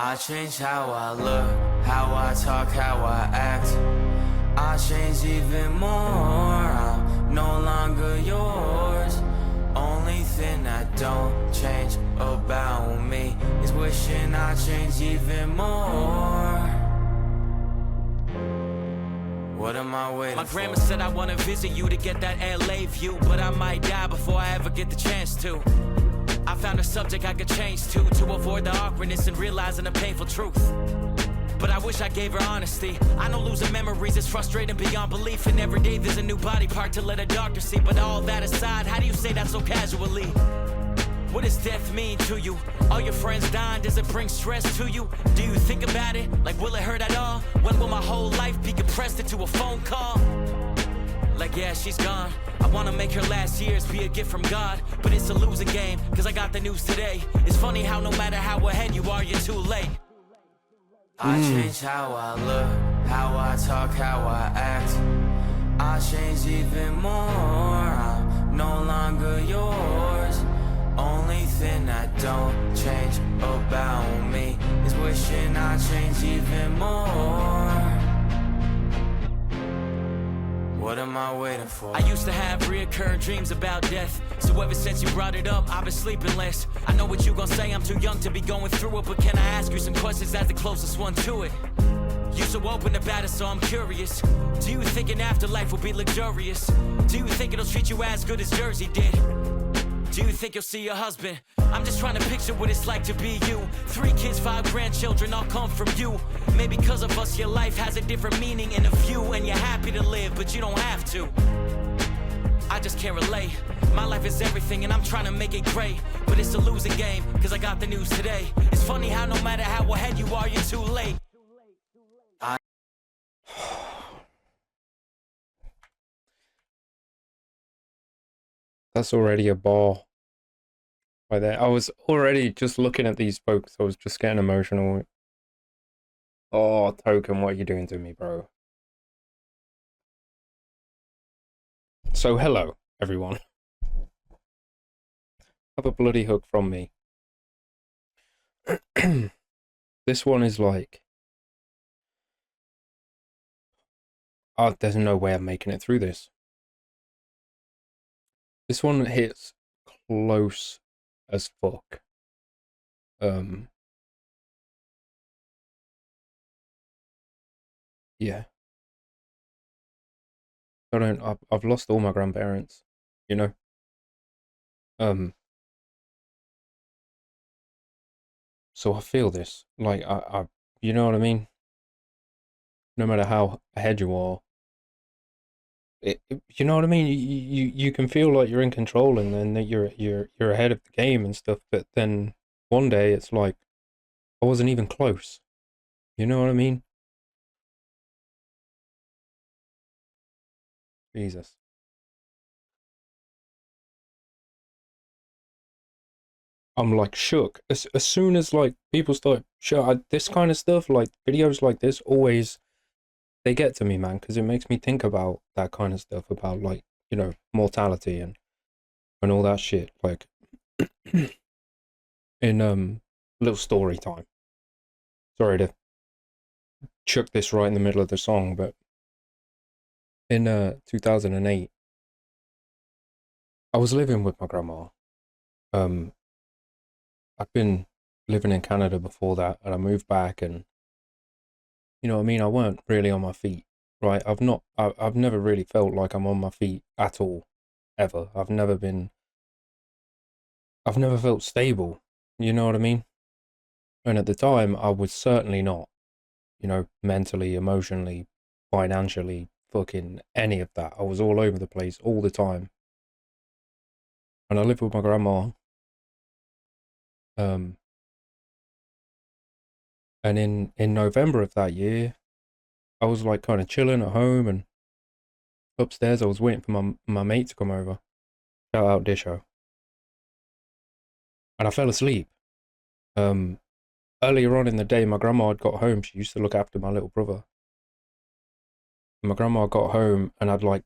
I change how I look, how I talk, how I act. I change even more, I'm no longer yours. Only thing that don't change about me is wishing I change even more. What am I waiting for? My grandma said I wanna visit you to get that LA view, but I might die before I ever get the chance to. I found a subject I could change to avoid the awkwardness and realizing the painful truth. But I wish I gave her honesty. I know losing memories is frustrating beyond belief, and every day there's a new body part to let a doctor see. But all that aside, how do you say that so casually? What does death mean to you? All your friends dying, does it bring stress to you? Do you think about it? Like, will it hurt at all? When will my whole life be compressed into a phone call? Like, yeah, she's gone. I wanna make her last years be a gift from God, but it's a losing game, cause I got the news today. It's funny how no matter how ahead you are, you're too late. I change how I look, how I talk, how I act. I change even more, I'm no longer yours. Only thing that don't change about me is wishing I change even more. What am I waiting for? I used to have reoccurring dreams about death, so ever since you brought it up, I've been sleeping less. I know what you gon' say, I'm too young to be going through it, but can I ask you some questions as the closest one to it? You so open about it, so I'm curious. Do you think an afterlife will be luxurious? Do you think it'll treat you as good as Jersey did? Do you think you'll see your husband? I'm just trying to picture what it's like to be you. 3 kids, 5 grandchildren, all come from you. Maybe because of us, your life has a different meaning and a view, and you're happy to live, but you don't have to. I just can't relate. My life is everything and I'm trying to make it great, but it's a losing game, cause I got the news today. It's funny how no matter how ahead you are, you're too late. That's already a bar right there. I was already just looking at these folks. I was just getting emotional. Oh, Token, what are you doing to me, bro? So, hello, everyone. Have a bloody hug from me. This one is like... Oh, there's no way I'm making it through this. This one hits close as fuck. Yeah. I've lost all my grandparents, you know. So I feel this, like you know what I mean? No matter how ahead you are, you know what I mean? You can feel like you're in control and then that you're ahead of the game and stuff, but then one day it's like I wasn't even close. You know what I mean? Jesus. I'm like shook. As soon as like people start this kind of stuff, like videos like this, always they get to me, man, because it makes me think about that kind of stuff, about like, you know, mortality and all that shit. Like in little story time. Sorry to chuck this right in the middle of the song, but in 2008, I was living with my grandma. I've been living in Canada before that, and I moved back, and you know what I mean, I weren't really on my feet, right? I've never really felt like I'm on my feet at all, ever. I've never felt stable, you know what I mean? And at the time, I was certainly not, you know, mentally, emotionally, financially, fucking any of that. I was all over the place all the time. And I lived with my grandma. And in November of that year, I was like kind of chilling at home, and upstairs I was waiting for my mate to come over. Shout out Disho. And I fell asleep. Earlier on in the day, my grandma had got home. She used to look after my little brother. And my grandma got home, and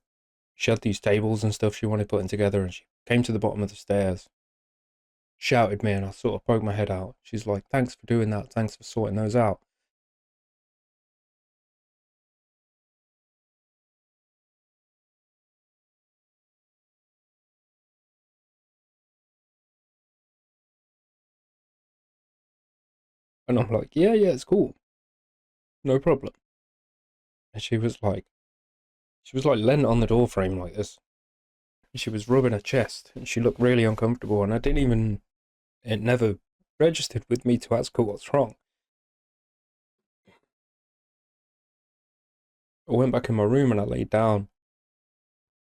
she had these tables and stuff she wanted putting together, and she came to the bottom of the stairs. shouted me, and I sort of poked my head out. She's like, thanks for doing that. Thanks for sorting those out. And I'm like, yeah, it's cool. No problem. And she was like leant on the door frame like this. And she was rubbing her chest, and she looked really uncomfortable. And it never registered with me to ask her what's wrong. I went back in my room and I laid down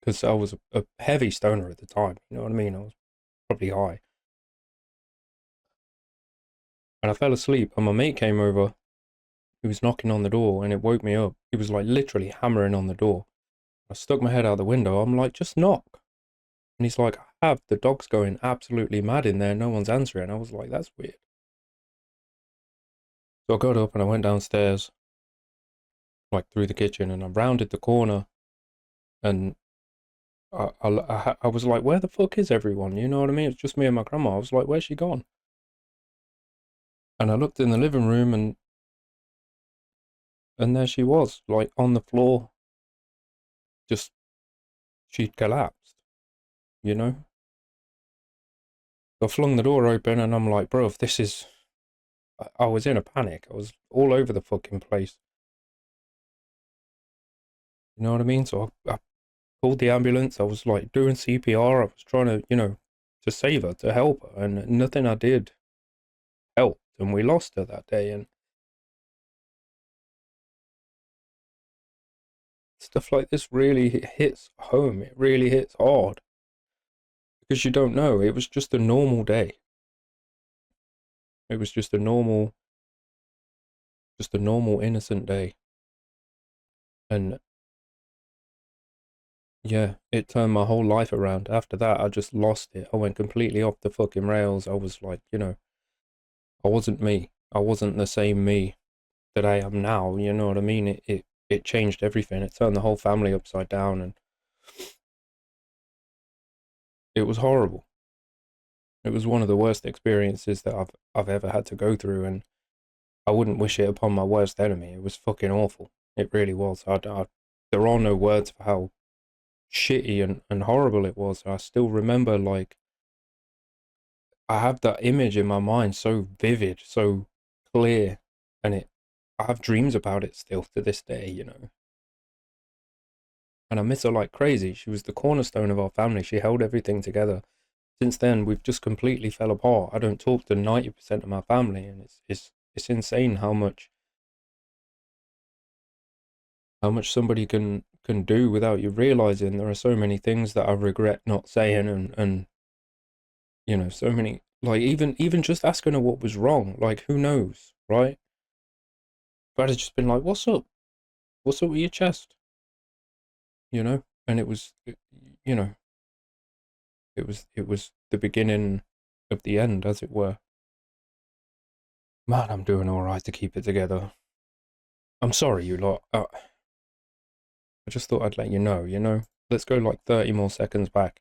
because I was a heavy stoner at the time. You know what I mean? I was probably high. And I fell asleep, and my mate came over. He was knocking on the door, and it woke me up. He was like literally hammering on the door. I stuck my head out the window. I'm like, just knock. And he's like, I have. The dog's going absolutely mad in there. No one's answering. I was like, that's weird. So I got up and I went downstairs, like through the kitchen, and I rounded the corner, and I was like, where the fuck is everyone? You know what I mean? It's just me and my grandma. I was like, where's she gone? And I looked in the living room, and there she was, like on the floor. Just, she'd collapsed, you know? I flung the door open, and I'm like, bro, if this is... I was in a panic. I was all over the fucking place. You know what I mean? So I called the ambulance. I was like doing CPR. I was trying to, to save her, to help her. And nothing I did helped. And we lost her that day. And stuff like this really hits home. It really hits hard. Because you don't know. It was just a normal day. It was just a normal innocent day. And yeah, it turned my whole life around. After that, I just lost it. I went completely off the fucking rails. I was like, I wasn't me. I wasn't the same me that I am now. You know what I mean? It changed everything. It turned the whole family upside down, and it was horrible. It was one of the worst experiences that I've ever had to go through, and I wouldn't wish it upon my worst enemy. It was fucking awful. It really was. There are no words for how shitty and horrible it was. I still remember, like, I have that image in my mind so vivid, so clear, and I have dreams about it still to this day, And I miss her like crazy. She was the cornerstone of our family. She held everything together. Since then, we've just completely fell apart. I don't talk to 90% of my family, and it's insane how much somebody can do without you realizing. There are so many things that I regret not saying, and so many, like, even just asking her what was wrong. Like, who knows, right? But I'd have just been like, what's up with your chest, and it was you know it was the beginning of the end, as it were. Man, I'm doing all right to keep it together. I'm sorry, you lot. I just thought I'd let you know. Let's go like 30 more seconds back.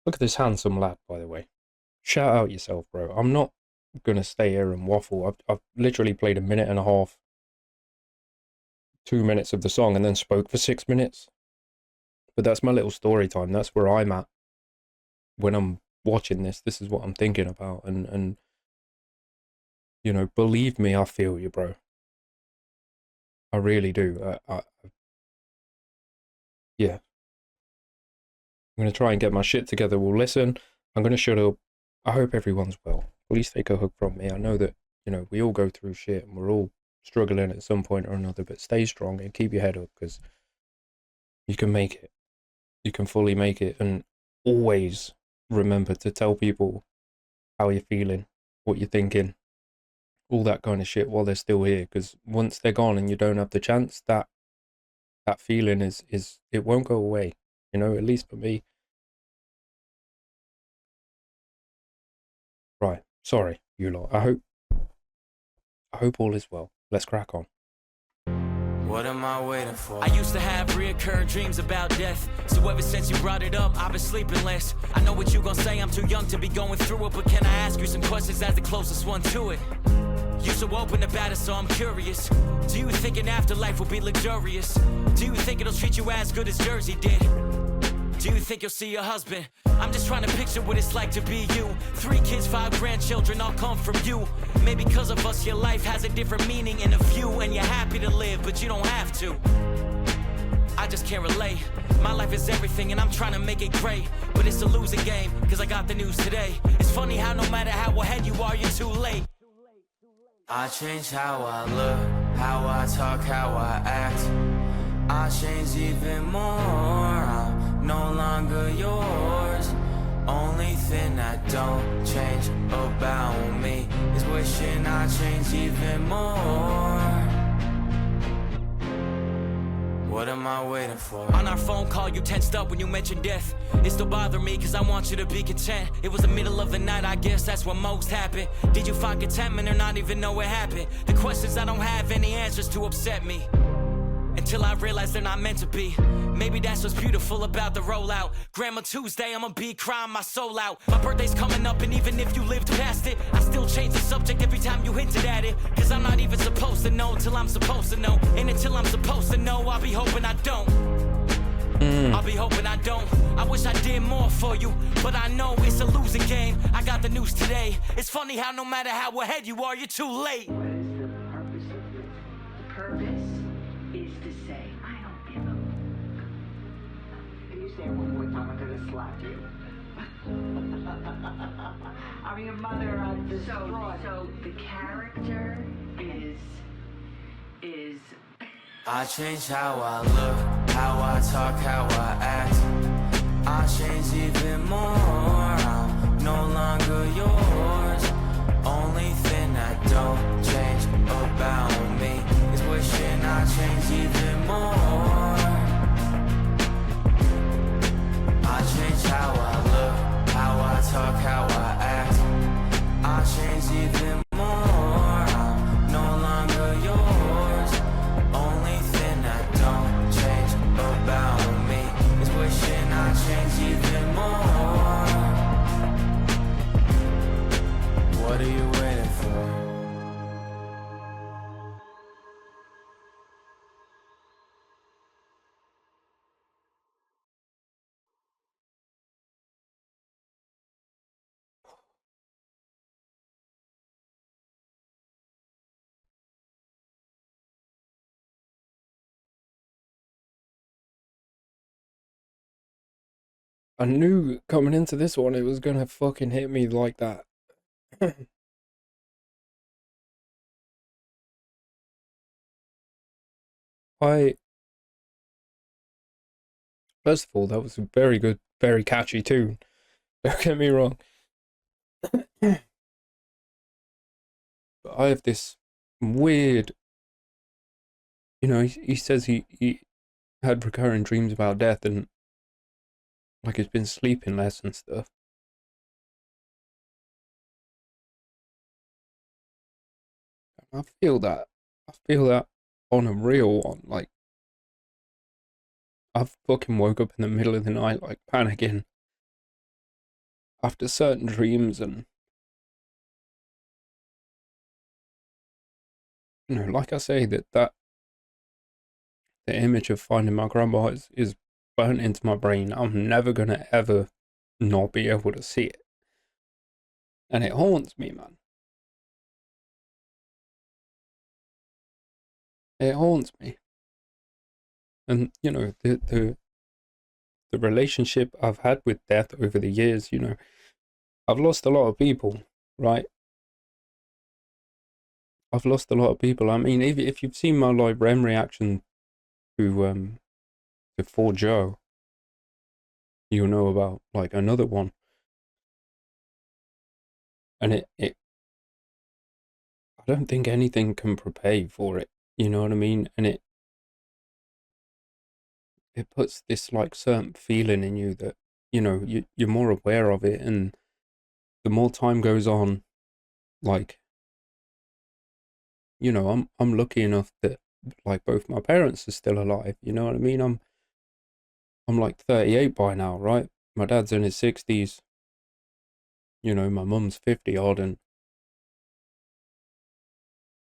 Look at this handsome lad, by the way. Shout out yourself, bro. I'm not gonna stay here and waffle. I've literally played a minute and a half, 2 minutes of the song, and then spoke for 6 minutes. But that's my little story time. That's where I'm at when I'm watching this. This is what I'm thinking about, and believe me, I feel you, bro. I really do. Yeah. I'm going to try and get my shit together. We'll listen. I'm going to shut up. I hope everyone's well. Please take a hug from me. I know that, we all go through shit, and we're all struggling at some point or another, but stay strong and keep your head up, because you can make it. You can fully make it. And always remember to tell people how you're feeling, what you're thinking, all that kind of shit while they're still here, because once they're gone and you don't have the chance, that feeling is it won't go away, at least for me. Right, sorry, you lot. I hope all is well. Let's crack on. What am I waiting for? I used to have reoccurring dreams about death. So ever since you brought it up, I've been sleeping less. I know what you gon' say, I'm too young to be going through it. But can I ask you some questions as the closest one to it? You so open about it, so I'm curious. Do you think an afterlife will be luxurious? Do you think it'll treat you as good as Jersey did? Do you think you'll see your husband? I'm just trying to picture what it's like to be you. 3 kids, 5 grandchildren, all come from you. Maybe because of us, your life has a different meaning and a view. And you're happy to live, but you don't have to. I just can't relate. My life is everything and I'm trying to make it great. But it's a losing game, cause I got the news today. It's funny how no matter how ahead you are, you're too late. I change how I look, how I talk, how I act. I change even more, I'm no longer yours. Only thing that don't change about me is wishing I changed even more. What am I waiting for? On our phone call, you tensed up when you mentioned death. It still bothered me cause I want you to be content. It was the middle of the night, I guess that's what most happened. Did you find contentment or not even know what happened? The questions I don't have any answers to upset me. Until I realize they're not meant to be. Maybe that's what's beautiful about the rollout. Grandma Tuesday, I'ma be crying my soul out. My birthday's coming up and even if you lived past it, I still change the subject every time you hinted at it. Cause I'm not even supposed to know till I'm supposed to know. And until I'm supposed to know, I'll be hoping I don't. I'll be hoping I don't. I wish I did more for you, but I know it's a losing game. I got the news today. It's funny how no matter how ahead you are, you're too late. What is the purpose of this? The purpose is to say, I don't give a fuck. If you say one more time, I'm gonna slap you. I'm your mother on the So the character is I change how I look, how I talk, how I act. I change even more, I'm no longer yours. Only thing that don't change about me is wishing I changed even more. I change how I look, how I talk, how I act. I change even more, I'm no longer yours. Only thing that don't change about me is wishing I changed even more. What are you waiting for? I knew coming into this one it was gonna fucking hit me like that. First of all, that was a very good, very catchy tune. Don't get me wrong. But I have this weird, he says he had recurring dreams about death and like he's been sleeping less and stuff. I feel that on a real one, like I've fucking woke up in the middle of the night like panicking after certain dreams and like I say that the image of finding my grandma is burnt into my brain. I'm never gonna ever not be able to see it. And it haunts me, man. It haunts me. And the relationship I've had with death over the years, I've lost a lot of people, right? I've lost a lot of people. I mean, if you've seen my live REM reaction to For Joe, you'll know about like another one. And it I don't think anything can prepare for it, you know what I mean? And it puts this like certain feeling in you that, you're more aware of it, and the more time goes on, like, I'm lucky enough that like both my parents are still alive. You know what I mean? I'm like 38 by now, right? My dad's in his 60s. You know, my mum's 50 odd, and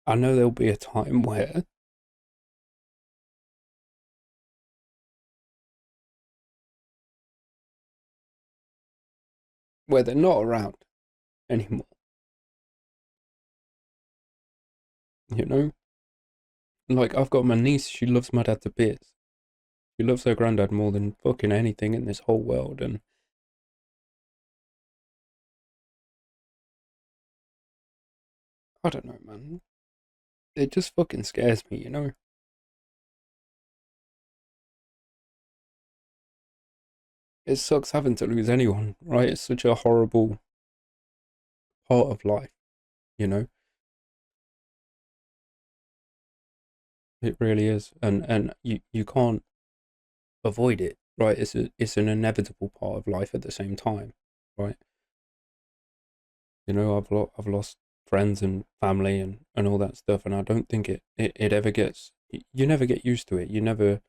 I know there'll be a time where they're not around anymore. You know? Like, I've got my niece, she loves my dad to bits. She loves her granddad more than fucking anything in this whole world, and I don't know, man. It just fucking scares me, you know? It sucks having to lose anyone, right? It's such a horrible part of life, you know? It really is. And you can't avoid it, right? It's an inevitable part of life at the same time, right? You know, I've lost friends and family and all that stuff, and I don't think it ever gets, you never get used to it. You never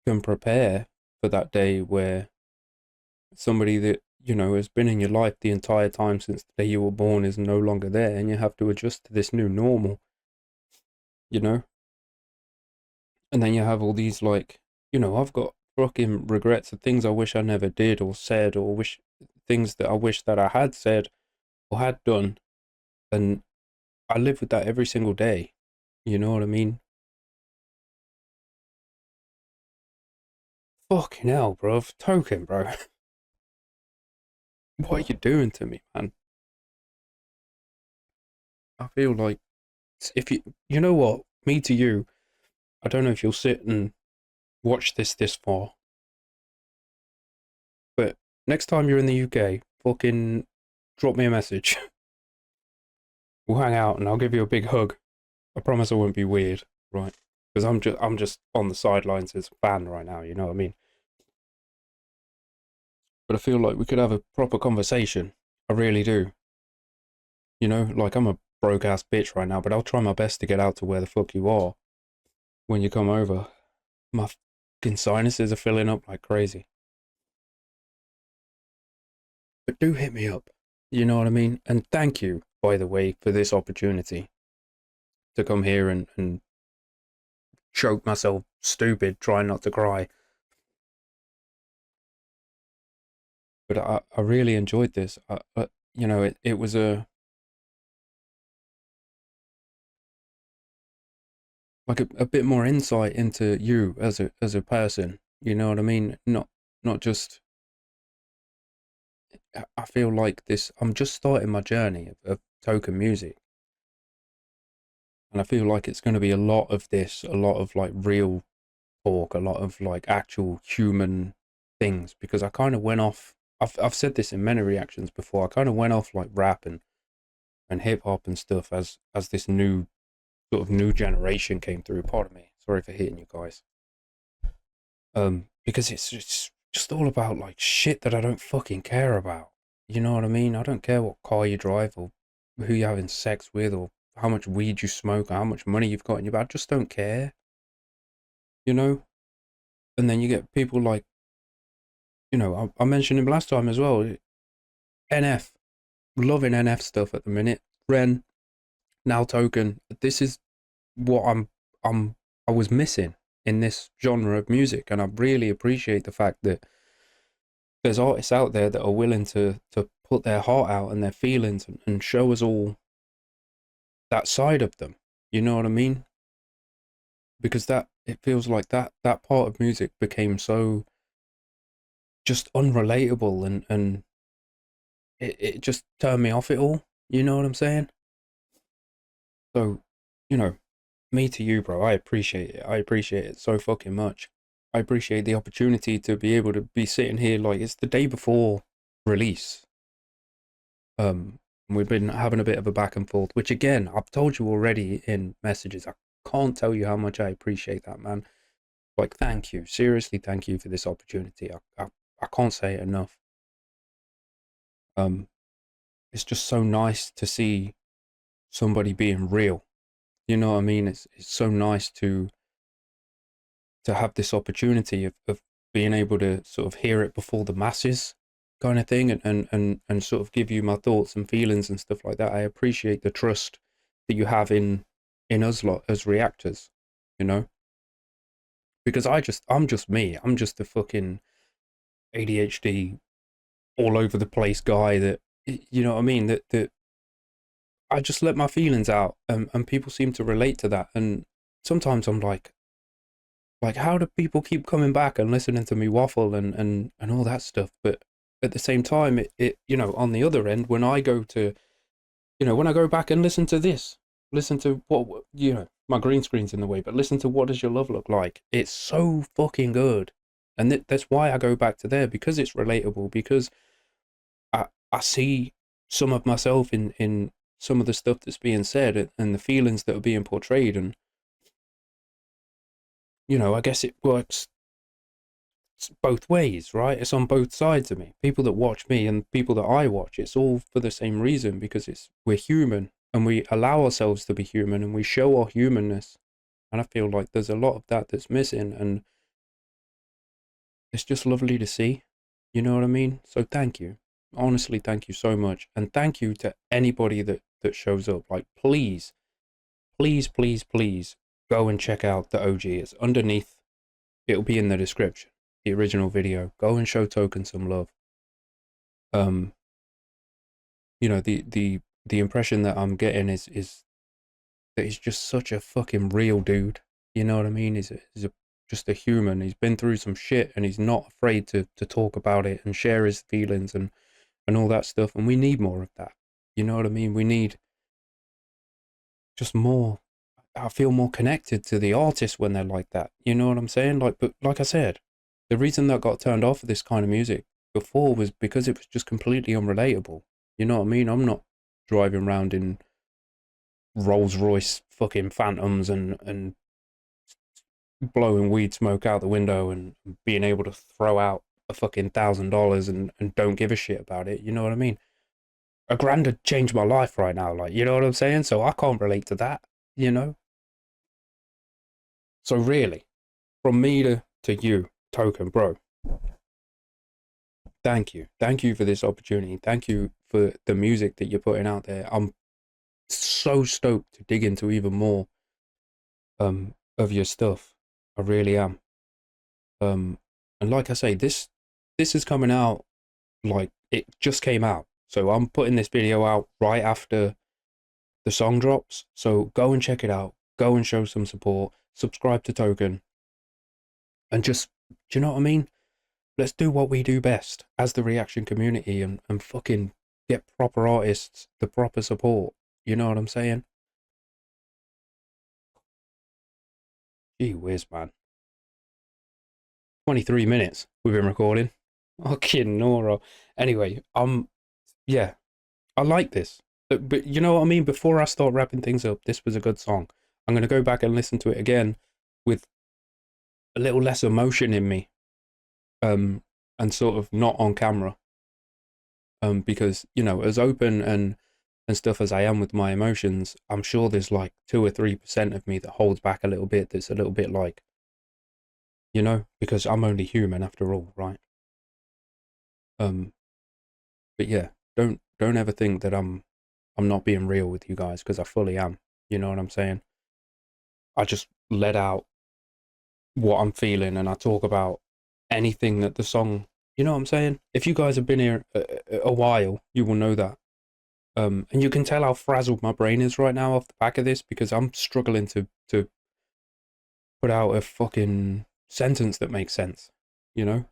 can prepare for that day where somebody that, you know, has been in your life the entire time since the day you were born is no longer there, and you have to adjust to this new normal, you know? And then you have all these, like, you know, I've got fucking regrets of things I wish I never did or said, or wish things that I wish that I had said or had done. And I live with that every single day. You know what I mean? Fucking hell, bro. Token, bro. What are you doing to me, man? I feel like if you know what, me to you, I don't know if you'll sit and watch this far, but next time you're in the UK, fucking drop me a message. We'll hang out and I'll give you a big hug. I promise I won't be weird, right? Because I'm just on the sidelines as a fan right now. You know what I mean? But I feel like we could have a proper conversation. I really do. You know, like I'm a broke ass bitch right now, but I'll try my best to get out to where the fuck you are when you come over. My fucking sinuses are filling up like crazy. But do hit me up. You know what I mean? And thank you, by the way, for this opportunity to come here and choke myself stupid trying not to cry. But I really enjoyed this. You know, it was a bit more insight into you as a person. You know what I mean? Not just. I feel like this. I'm just starting my journey of token music, and I feel like it's going to be a lot of this, a lot of like real talk, a lot of like actual human things. Because I kind of went off. I've said this in many reactions before. I kind of went off like rap and hip hop and stuff as this new sort of new generation came through. Pardon me. Sorry for hitting you guys. Because it's just all about like shit that I don't fucking care about. You know what I mean? I don't care what car you drive or who you're having sex with or how much weed you smoke or how much money you've got in your bag. I just don't care. You know? And then you get people like, you know, I mentioned him last time as well. NF. Loving NF stuff at the minute. Ren, now Token. This is what I was missing in this genre of music, and I really appreciate the fact that there's artists out there that are willing to put their heart out and their feelings and show us all that side of them. You know what I mean? Because that it feels like that part of music became so just unrelatable and it just turned me off it all. You know what I'm saying? So, you know, me to you, bro, I appreciate it. I appreciate it so fucking much. I appreciate the opportunity to be able to be sitting here like it's the day before release. We've been having a bit of a back and forth, which again, I've told you already in messages. I can't tell you how much I appreciate that, man. Like, thank you. Seriously, thank you for this opportunity. I can't say it enough. It's just so nice to see somebody being real You know what I mean? It's so nice to have this opportunity of being able to sort of hear it before the masses kind of thing, and sort of give you my thoughts and feelings and stuff like that. I appreciate the trust that you have in us lot as reactors, you know, because I'm just me. I'm just a fucking ADHD all over the place guy that, you know what I mean, that I just let my feelings out, and people seem to relate to that. And sometimes I'm like, how do people keep coming back and listening to me waffle and all that stuff? But at the same time, it, you know, on the other end, when I go to, you know, when I go back and listen to this, listen to what, you know, my green screen's in the way, but listen to What Does Your Love Look Like? It's so fucking good. And that's why I go back to there, because it's relatable, because I see some of myself in some of the stuff that's being said, and the feelings that are being portrayed. And, you know, I guess it works both ways, right? It's on both sides of me. People that watch me and people that I watch, it's all for the same reason, because we're human, and we allow ourselves to be human, and we show our humanness. And I feel like there's a lot of that that's missing, and it's just lovely to see. You know what I mean? So thank you. Honestly, thank you so much. And thank you to anybody that shows up. Like, please, please, please, please go and check out the OG. It's underneath. It'll be in the description. The original video. Go and show Token some love. You know, the impression that I'm getting is that he's just such a fucking real dude. You know what I mean? He's just a human. He's been through some shit, and he's not afraid to talk about it and share his feelings and all that stuff. And we need more of that. You know what I mean? We need just more. I feel more connected to the artists when they're like that. You know what I'm saying? But like I said, the reason that I got turned off of this kind of music before was because it was just completely unrelatable. You know what I mean? I'm not driving around in Rolls Royce fucking Phantoms and blowing weed smoke out the window and being able to throw out a fucking $1,000 and don't give a shit about it. You know what I mean? $1,000 would change my life right now. Like, you know what I'm saying? So I can't relate to that, you know? So really, from me to you, Token, bro, thank you. Thank you for this opportunity. Thank you for the music that you're putting out there. I'm so stoked to dig into even more of your stuff. I really am. And like I say, this is coming out, like, it just came out. So I'm putting this video out right after the song drops. So go and check it out. Go and show some support. Subscribe to Token. And just, do you know what I mean? Let's do what we do best as the reaction community, and fucking get proper artists the proper support. You know what I'm saying? Gee whiz, man. 23 minutes we've been recording. Fucking Nora. Anyway, yeah, I like this. But you know what I mean? Before I start wrapping things up, this was a good song. I'm going to go back and listen to it again with a little less emotion in me. And sort of not on camera. Because, you know, as open and stuff as I am with my emotions, I'm sure there's like 2 or 3% of me that holds back a little bit. That's a little bit like, you know, because I'm only human after all, right? But yeah, don't ever think that I'm not being real with you guys, because I fully am. You know what I'm saying? I just let out what I'm feeling, and I talk about anything that the song, you know what I'm saying? If you guys have been here a while, you will know that. And you can tell how frazzled my brain is right now off the back of this, because I'm struggling to put out a fucking sentence that makes sense, you know?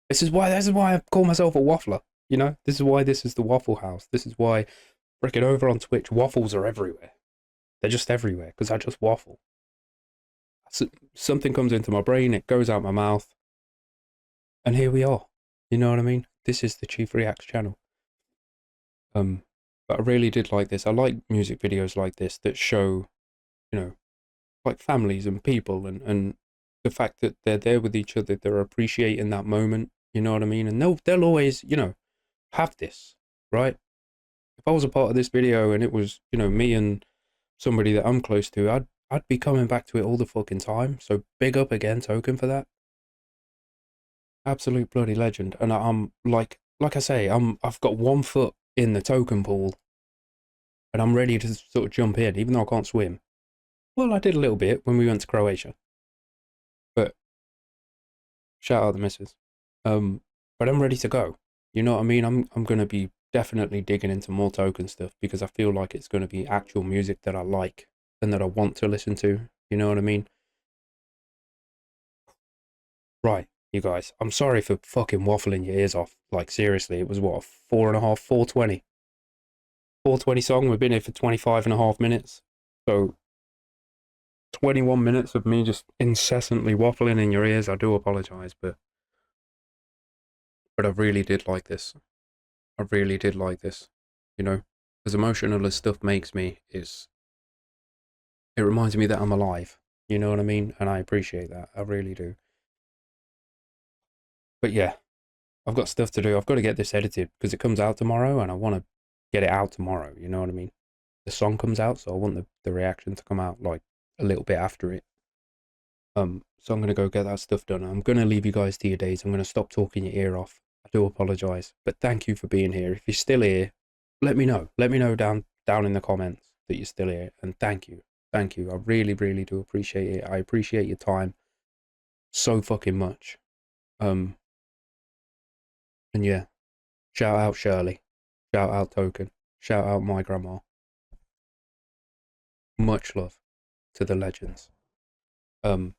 This is why I call myself a waffler, you know? This is why this is the Waffle House. This is why, frickin' over on Twitch, waffles are everywhere. They're just everywhere, because I just waffle. So, something comes into my brain, it goes out my mouth, and here we are. You know what I mean? This is the Chief Reacts channel. But I really did like this. I like music videos like this that show, you know, like families and people, and the fact that they're there with each other, they're appreciating that moment. You know what I mean? And they'll always, you know, have this, right? If I was a part of this video and it was, you know, me and somebody that I'm close to, I'd be coming back to it all the fucking time. So big up again, Token, for that. Absolute bloody legend. And I'm like I say, I've got 1 foot in the Token pool, and I'm ready to sort of jump in, even though I can't swim. Well, I did a little bit when we went to Croatia, but shout out the missus. But I'm ready to go. You know what I mean? I'm gonna be definitely digging into more Token stuff because I feel like it's gonna be actual music that I like and that I want to listen to. You know what I mean? Right, you guys. I'm sorry for fucking waffling your ears off. Like seriously, it was what, 4.5, 4:20. 4:20 song. We've been here for 25.5 minutes. So 21 minutes of me just incessantly waffling in your ears. I do apologize, but I really did like this. I really did like this. You know, as emotional as stuff makes me, it reminds me that I'm alive. You know what I mean? And I appreciate that. I really do. But yeah, I've got stuff to do. I've got to get this edited because it comes out tomorrow and I want to get it out tomorrow. You know what I mean? The song comes out, so I want the reaction to come out like a little bit after it. So I'm going to go get that stuff done. I'm going to leave you guys to your days. I'm going to stop talking your ear off. I do apologize, but thank you for being here. If you're still here, let me know. Let me know down in the comments that you're still here. And thank you. Thank you. I really, really do appreciate it. I appreciate your time so fucking much. And yeah, shout out Shirley. Shout out Token. Shout out my grandma. Much love to the legends. And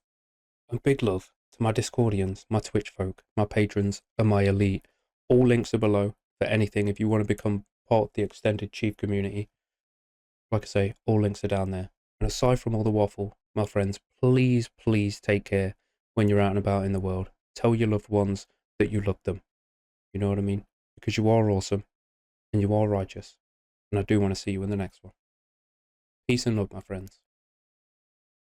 big love to my Discordians, my Twitch folk, my patrons, and my elite. All links are below for anything if you want to become part of the extended Chief community. Like I say, all links are down there. And aside from all the waffle, my friends, please, please take care when you're out and about in the world. Tell your loved ones that you love them. You know what I mean? Because you are awesome and you are righteous. And I do want to see you in the next one. Peace and love, my friends.